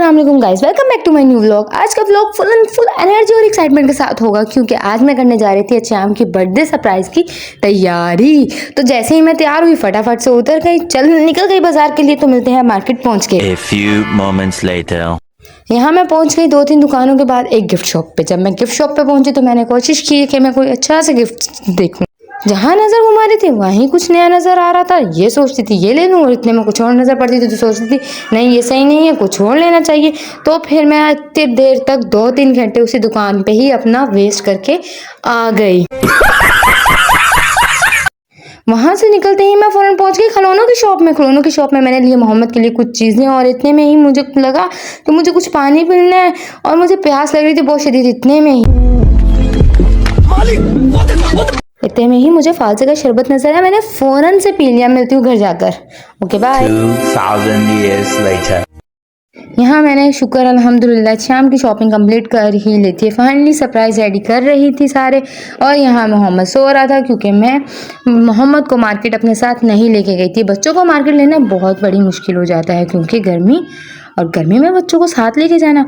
अस्सलाम वालेकुम guys, welcome back to my new vlog. आज का व्लॉग फुल एनर्जी और एक्साइटमेंट के साथ होगा क्योंकि आज मैं करने जा रही थी श्याम की बर्थडे सरप्राइज की तैयारी। तो जैसे ही मैं तैयार हुई फटाफट से उतर गई, निकल गई बाजार के लिए। तो मिलते हैं मार्केट पहुंच के। A few moments later. यहाँ मैं पहुंच गई 2-3 दुकानों के बाद एक गिफ्ट शॉप पे। जब मैं गिफ्ट शॉप पे पहुंची तो मैंने कोशिश की कि मैं कोई अच्छा सा गिफ्ट देखूं। जहाँ नजर घुमा रही थी वहीं कुछ नया नजर आ रहा था। ये सोचती थी ये ले लूं और इतने में कुछ और नजर पड़ती थी तो सोचती थी नहीं ये सही नहीं है, कुछ और लेना चाहिए। तो फिर मैं इतनी देर तक 2-3 घंटे उसी दुकान पे ही अपना वेस्ट करके आ गई। वहां से निकलते ही मैं फौरन पहुंच गई खिलौनों की शॉप में। खिलौनों की शॉप में मैंने लिए मोहम्मद के लिए कुछ चीजें और इतने में ही मुझे लगा कि मुझे कुछ पानी पीना है और मुझे प्यास लग रही थी बहुत शदीद। इतने में ही मुझे फालसे का शरबत नजर आया। मैंने फौरन से पी लिया। मिलती हूँ घर जाकर। Okay bye. 2000 years later. यहाँ मैंने शुक्र अल्हम्दुलिल्लाह शाम की शॉपिंग कंप्लीट कर ही ली थी। फाइनली सरप्राइज रेडी कर रही थी सारे। और यहाँ मोहम्मद सो रहा था क्योंकि मैं मोहम्मद को मार्केट अपने साथ नहीं लेके गई थी। बच्चों को मार्केट लेना बहुत बड़ी मुश्किल हो जाता है क्योंकि गर्मी में बच्चों को साथ लेके जाना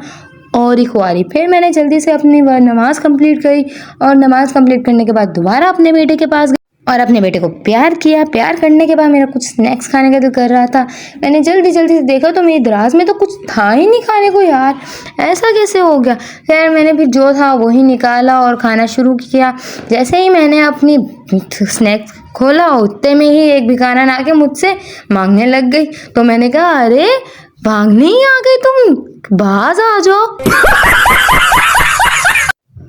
और ही खुआरी। फिर मैंने जल्दी से अपनी नमाज कंप्लीट करी और नमाज कंप्लीट करने के बाद दोबारा अपने बेटे के पास गई और अपने बेटे को प्यार किया। प्यार करने के बाद मेरा कुछ स्नैक्स खाने का दिल कर रहा था। मैंने जल्दी से देखा तो मेरी दराज में तो कुछ था ही नहीं खाने को। यार ऐसा कैसे हो गया। खैर मैंने फिर जो था वही निकाला और खाना शुरू किया। जैसे ही मैंने अपनी स्नैक्स खोला उतने में ही एक भिखारन आके मुझसे मांगने लग गई। तो मैंने कहा अरे भागने ही आ गई तुम, बाज आ जाओ।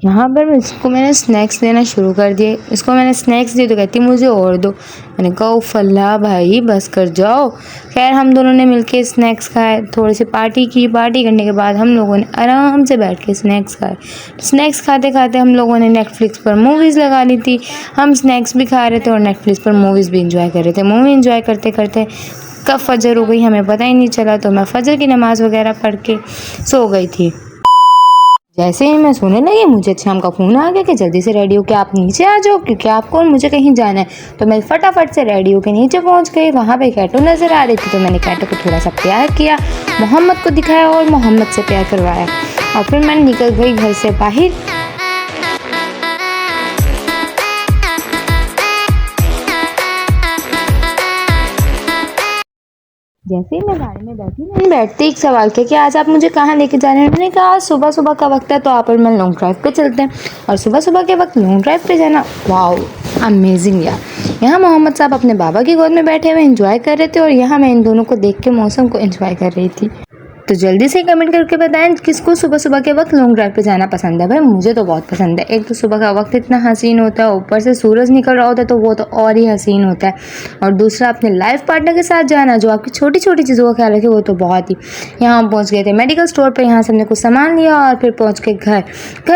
यहाँ पर इसको मैंने स्नैक्स देना शुरू कर दिए। इसको मैंने स्नैक्स दिए तो कहती मुझे और दो। मैंने कहा उफ अल्लाह भाई बस कर जाओ। खैर हम दोनों ने मिलके स्नैक्स खाए, थोड़ी सी पार्टी की। पार्टी करने के बाद हम लोगों ने आराम से बैठ के स्नैक्स खाए। स्नैक्स खाते खाते हम लोगों ने नेटफ्लिक्स पर मूवीज़ लगा ली थी। हम स्नैक्स भी खा रहे थे और नेटफ्लिक्स पर मूवीज़ भी इंजॉय कर रहे थे। मूवी इंजॉय करते करते कब फजर हो गई हमें पता ही नहीं चला। तो मैं फजर की नमाज़ वगैरह पढ़ के सो गई थी। जैसे ही मैं सोने लगी मुझे शाम का फ़ोन आ गया कि जल्दी से रेडी हो के आप नीचे आ जाओ क्योंकि आपको और मुझे कहीं जाना है। तो मैं फटाफट से रेडी हो के नीचे पहुंच गई। वहाँ पे कैटो नज़र आ रही थी तो मैंने कैटो को थोड़ा सा प्यार किया, मोहम्मद को दिखाया और मोहम्मद से प्यार करवाया और फिर मैं निकल गई घर से बाहर। जैसे ही मैं गाड़ी में बैठी मैंने बैठते एक सवाल किया कि आज आप मुझे कहाँ लेके जा रहे हैं। मैंने कहा सुबह सुबह का वक्त है तो आप और मैं लॉन्ग ड्राइव पे चलते हैं। और सुबह सुबह के वक्त लॉन्ग ड्राइव पे जाना वाओ अमेजिंग यार। यहाँ मोहम्मद साहब अपने बाबा की गोद में बैठे हुए एंजॉय कर रहे थे और यहाँ मैं इन दोनों को देख के मौसम को एंजॉय कर रही थी। तो जल्दी से कमेंट करके बताएं किसको सुबह सुबह के वक्त लॉन्ग ड्राइव पे जाना पसंद है। भाई मुझे तो बहुत पसंद है। एक तो सुबह का वक्त इतना हसीन होता है, ऊपर से सूरज निकल रहा होता है तो वो तो और ही हसीन होता है। और दूसरा अपने लाइफ पार्टनर के साथ जाना जो आपकी छोटी छोटी चीज़ों का ख्याल रखे वो तो बहुत ही। यहाँ हम पहुँच गए थे मेडिकल स्टोर पर। यहाँ से हमने कुछ सामान लिया और फिर पहुँच के घर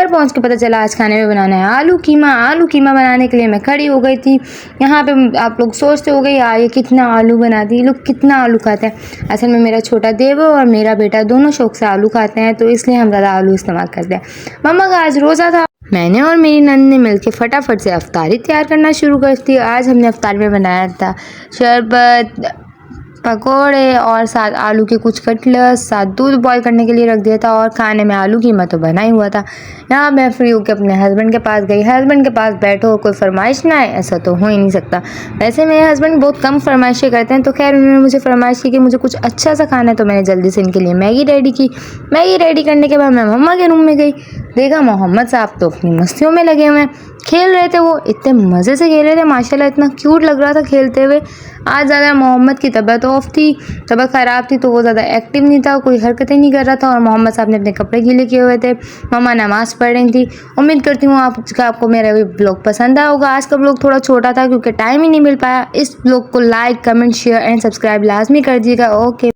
पहुँच के पता चला आज खाने में बनाना है आलू कीमा। आलू कीमा बनाने के लिए मैं खड़ी हो गई थी। यहाँ पे आप लोग सोचते हो गए यार ये कितना आलू बनाती है, लोग कितना आलू खाते हैं। असल में मेरा छोटा देवर और मेरा बेटा दोनों शौक से आलू खाते हैं तो इसलिए हम ज़्यादा आलू इस्तेमाल करते हैं। मम्मा का आज रोज़ा था। मैंने और मेरी नंद ने मिलकर फटाफट से अफ्तारी तैयार करना शुरू कर दी। आज हमने अफ्तार में बनाया था शरबत, पकोड़े और साथ आलू के कुछ कटलेट्स, साथ दूध बॉईल करने के लिए रख दिया था और खाने में आलू कीमा तो बना ही हुआ था। यहाँ मैं फ्री होकर अपने हस्बैंड के पास गई। हस्बैंड के पास बैठो कोई फरमाइश ना आए ऐसा तो हो ही नहीं सकता। वैसे मेरे हस्बैंड बहुत कम फरमाइशें करते हैं तो खैर उन्होंने मुझे फरमाइश की कि मुझे कुछ अच्छा सा खाना है तो मैंने जल्दी से इनके लिए मैगी रेडी की। मैगी रेडी करने के बाद मैं मम्मा के रूम में गई। देखा मोहम्मद साहब तो अपनी मस्तियों में लगे हुए हैं, खेल रहे थे। वो इतने मज़े से खेल रहे थे माशाल्लाह, इतना क्यूट लग रहा था खेलते हुए। आज ज़्यादा मोहम्मद की तबीयत ऑफ थी, तबीयत ख़राब थी तो वो ज़्यादा एक्टिव नहीं था, कोई हरकतें नहीं कर रहा था और मोहम्मद साहब ने अपने कपड़े गीले किए हुए थे। मम्मा नमाज़ पढ़ रही थी। उम्मीद करती हूँ आपको मेरा ब्लॉग पसंद आया होगा। आज का ब्लॉग थोड़ा छोटा था क्योंकि टाइम ही नहीं मिल पाया। इस ब्लॉग को like comment share and subscribe लाजमी कर दीजिएगा। ओके।